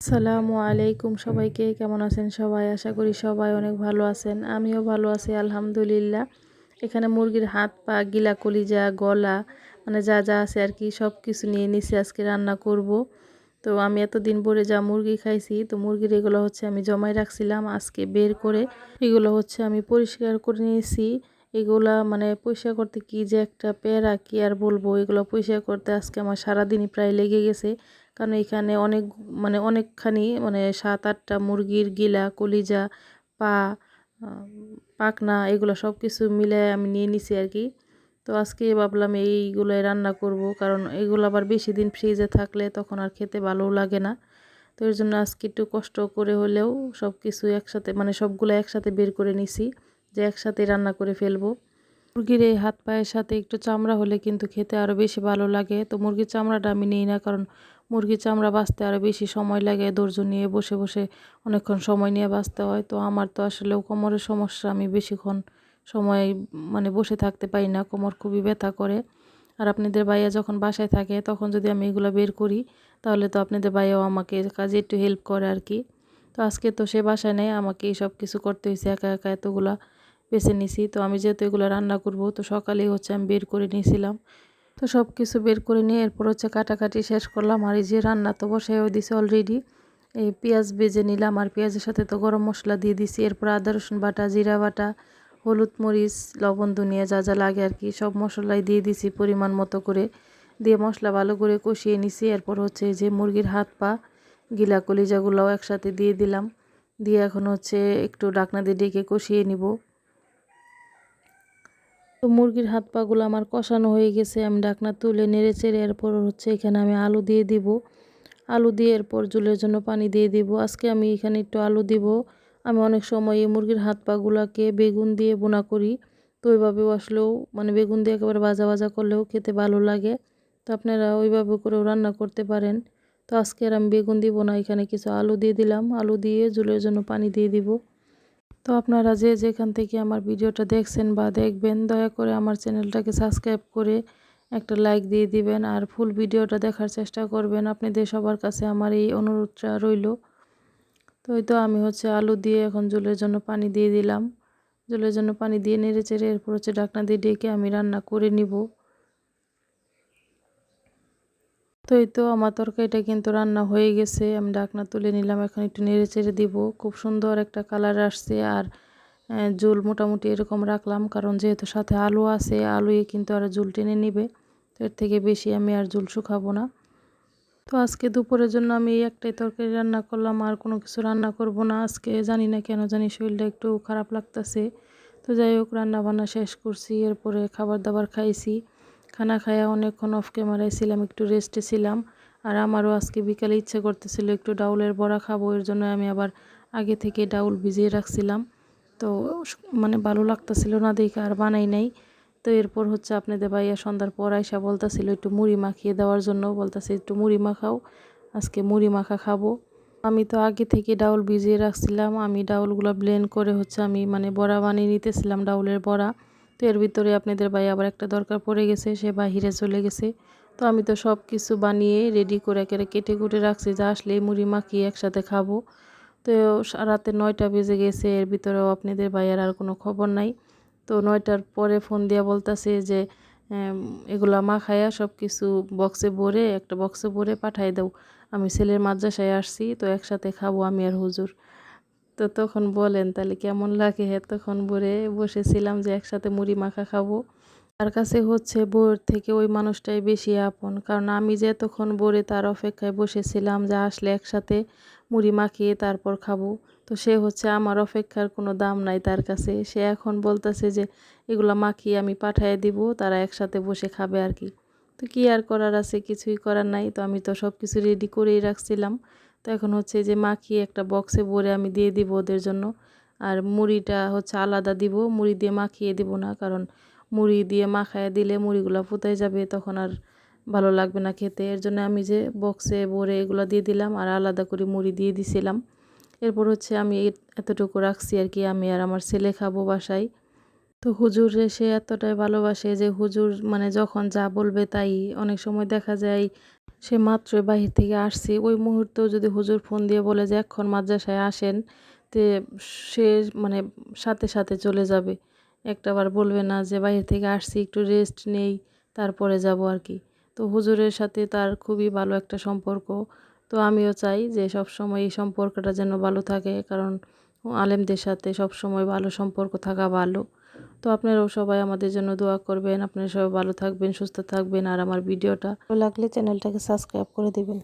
আসসালামু আলাইকুম, সবাইকে কেমন আছেন সবাই? আশা করি সবাই অনেক ভালো আছেন। আমিও ভালো আছি আলহামদুলিল্লাহ। এখানে মুরগির হাত পা গিলা কলিজা গলা মানে যা যা আছে আর কি সব কিছু নিয়ে নিছি, আজকে রান্না করব। তো আমি এতদিন পরে যা মুরগি খাইছি, তো মুরগির এগুলো হচ্ছে আমি জমাই রাখছিলাম, আজকে বের করে এগুলো হচ্ছে আমি পরিষ্কার করে নিয়েছি। এগুলা মানে পরিষ্কার করতে কি যে একটা প্যারা, কি আর বলবো। এগুলো পরিষ্কার করতে আজকে আমার সারাদিনই প্রায় লেগে গেছে, কারণ এখানে অনেক অনেকখানি 7-8টা মুরগির গিলা কলিজা পা পাখনা এগুলো সব কিছু মিলে আমি নিয়ে নিছি আর কি। তো আজকে ভাবলাম এইগুলোই রান্না করব, কারণ এগুলো আবার বেশি দিন ফ্রিজে থাকলে তখন আর খেতে ভালো লাগে না। তো এর জন্য আজকে একটু কষ্ট করে হলেও সব কিছু একসাথে সবগুলো একসাথে বের করে নিছি, যে একসাথে রান্না করে ফেলবো। মুরগির এই হাত পায়ের সাথে একটু চামড়া হলে কিন্তু খেতে আরও বেশি ভালো লাগে। তো মুরগির চামড়াটা আমি নিই না, কারণ মুরগির চামড়া বাছতে আরও বেশি সময় লাগে, ধৈর্য নিয়ে বসে বসে অনেকক্ষণ সময় নিয়ে বাছতে হয়। তো আমার তো আসলেও কোমরের সমস্যা, আমি বেশিক্ষণ সময় বসে থাকতে পারি না, কোমর খুবই ব্যথা করে। আর আপনাদের ভাইয়া যখন বাসায় থাকে তখন যদি আমি এগুলো বের করি, তাহলে তো আপনাদের ভাইয়াও আমাকে কাজে একটু হেল্প করে আর কি। তো আজকে তো সে বাসায় নেই, আমাকে এই সব কিছু করতে হয়েছে, একা একা এতগুলা বেছে নিছি। তো আমি যেহেতু এগুলো রান্না করব, তো সকালেই হচ্ছে আমি বের করে নিয়েছিলাম। তো সব কিছু বের করে নিয়ে এরপর হচ্ছে কাটাকাটি শেষ করলাম। আর এই যে রান্না তো বসাইও দিছি অলরেডি। এই পেঁয়াজ ভেজে নিলাম, আর পেঁয়াজের সাথে তো গরম মশলা দিয়ে দিছি। এরপর আদা রসুন বাটা, জিরা বাটা, হলুদ মরিচ লবণ ধনিয়া যা যা লাগে আর কি সব মশলাই দিয়ে দিছি পরিমাণ মতো করে। দিয়ে মশলা ভালো করে কষিয়ে নিছি। এরপর হচ্ছে যে মুরগির হাত পা গিলা কলিজাগুলোও একসাথে দিয়ে দিলাম। দিয়ে এখন হচ্ছে একটু ঢাকনা দিয়ে ডেকে কষিয়ে নিব। তো মুরগির হাত পাগুলো আমার কষানো হয়ে গেছে, আমি ঢাকনা তুলে নেড়ে চেড়ে এরপর হচ্ছে এখানে আমি আলু দিয়ে দিব। আলু দিয়ে এরপর ঝোলের জন্য পানি দিয়ে দিব। আজকে আমি এখানে একটু আলু দিব। আমি অনেক সময় এই মুরগির হাত পাগুলাকে বেগুন দিয়ে বোনা করি, তো ওইভাবেও আসলেও বেগুন দিয়ে একেবারে ভাজা ভাজা করলেও খেতে ভালো লাগে। তো আপনারা ওইভাবে করেও রান্না করতে পারেন। তো আজকে আর আমি বেগুন দিব না, এখানে কিছু আলু দিয়ে দিলাম। আলু দিয়ে ঝোলের জন্য পানি দিয়ে দিব। তো আপনারা যে যেখান থেকে আমার ভিডিওটা দেখছেন বা দেখবেন, দয়া করে আমার চ্যানেলটাকে সাবস্ক্রাইব করে একটা লাইক দিয়ে দিবেন, আর ফুল ভিডিওটা দেখার চেষ্টা করবেন। আপনাদের সবার কাছে আমার এই অনুরোধটা রইল। তো এই তো আমি হচ্ছে আলু দিয়ে এখন ঝোলের জন্য পানি দিয়ে দিলাম। ঝোলের জন্য পানি দিয়ে নেড়ে চেড়ে এরপর হচ্ছে ঢাকনা দিয়ে ডেকে আমি রান্না করে নিব। তো এই তো আমার তরকারিটা কিন্তু রান্না হয়ে গেছে, আমি ঢাকনা তুলে নিলাম। এখন একটু নেড়ে চেড়ে দিব। খুব সুন্দর একটা কালার আসছে। আর ঝোল মোটামুটি এরকম রাখলাম, কারণ যেহেতু সাথে আলু আছে, আলুই কিন্তু আর ঝোল টেনে নিবে। তো এর থেকে বেশি আমি আর ঝোল শুকাবো না। তো আজকে দুপুরের জন্য আমি এই একটাই তরকারি রান্না করলাম, আর কোনো কিছু রান্না করব না আজকে। জানি না কেন জানি শরীরটা একটু খারাপ লাগতেছে। তো যাই হোক, রান্না বান্না শেষ করছি, এরপরে খাবার দাবার খাইছি। খানা খায়া অনেকক্ষণ অফ ক্যামেরায় ছিলাম, একটু রেস্টে ছিলাম। আর আমারও আজকে বিকালে ইচ্ছে করতেছিল একটু ডাউলের বড়া খাবো, এর জন্য আমি আবার আগে থেকে ডাউল ভিজিয়ে রাখছিলাম। তো ভালো লাগতেছিল না দেখে আর বানাই নাই। তো এরপর হচ্ছে আপনাদের ভাইয়া সন্ধ্যার পর আইসা বলতাছিল একটু মুড়ি মাখিয়ে দেওয়ার জন্য, বলতাছে একটু মুড়ি মাখাও, আজকে মুড়ি মাখা খাবো। আমি তো আগে থেকে ডাউল ভিজিয়ে রাখছিলাম, আমি ডাউলগুলো ব্লেন্ড করে হচ্ছে আমি বড়া বানিয়ে নিতেছিলাম, ডাউলের বড়া। তো এর ভিতরে আপনাদের ভাই আবার একটা দরকার পড়ে গেছে, সে বাহিরে চলে গেছে। তো আমি তো সব কিছু বানিয়ে রেডি করে একেবারে কেটে কুটে রাখছি, যা আসলে মুড়ি মাখিয়ে একসাথে খাবো। তো রাতে 9টা বেজে গেছে, এর ভিতরেও আপনাদের ভাইয়ার আর কোনো খবর নাই। তো 9টার পরে ফোন দিয়া বলতাছে যে এগুলা মাখায়া সব কিছু একটা বক্সে ভরে পাঠাই দাও, আমি ছেলের মাদ্রাসায় আসছি, তো একসাথে খাবো আমি আর হুজুর। তো তখন বলেন তাহলে কেমন লাগে, তখন ভরে বসেছিলাম যে একসাথে মুড়ি মাখা খাবো। তার কাছে হচ্ছে বউয়ের থেকে ওই মানুষটাই বেশি আপন, কারণ আমি যে এতক্ষণ ভরে তার অপেক্ষায় বসেছিলাম যে আসলে একসাথে মুড়ি মাখিয়ে তারপর খাবো। তো সে হচ্ছে আমার অপেক্ষার কোনো দাম নাই তার কাছে। সে এখন বলতেছে যে এগুলো মাখিয়ে আমি পাঠিয়ে দিব, তারা একসাথে বসে খাবে আর কি। তো কি আর করার আছে, কিছুই করার নাই। তো আমি তো সব কিছু রেডি করেই রাখছিলাম। তো এখন হচ্ছে যে মাখিয়ে একটা বক্সে ভরে আমি দিয়ে দিব ওদের জন্য। আর মুড়িটা হচ্ছে আলাদা দিব, মুড়ি দিয়ে মাখিয়ে দিব না, কারণ মুড়ি দিয়ে মাখায় দিলে মুড়িগুলো ফুটায় যাবে, তখন আর ভালো লাগবে না খেতে। এর জন্য আমি যে বক্সে ভরে এগুলো দিয়ে দিলাম, আর আলাদা করে মুড়ি দিয়ে দিছিলাম। এরপর হচ্ছে আমি এতটুকু রাখছি আর কি, আমি আর আমার ছেলে খাবো বাসায়। তো হুজুরে সে এতটাই ভালোবাসে যে হুজুর যখন যা বলবে তাই। অনেক সময় দেখা যায় সে মাত্রই বাহির থেকে আসছি ওই মুহূর্তেও যদি হুজুর ফোন দিয়ে বলে যে এখন মাদ্রাসায় আসেন, তে সে মানে সাথে সাথে চলে যাবে। একটাবার বলবে না যে বাহির থেকে আসছি একটু রেস্ট নেই তারপরে যাব আর কি। তো হুজুরের সাথে তার খুবই ভালো একটা সম্পর্ক। তো আমিও চাই যে সবসময় এই সম্পর্কটা যেন ভালো থাকে, কারণ আলেমদের সাথে সবসময় ভালো সম্পর্ক থাকা ভালো। তো আপনারাও সবাই আমাদের জন্য দোয়া করবেন। আপনারা সবাই ভালো থাকবেন, সুস্থ থাকবেন, আর আমার ভিডিওটা ভালো লাগলে চ্যানেলটাকে সাবস্ক্রাইব করে দিবেন।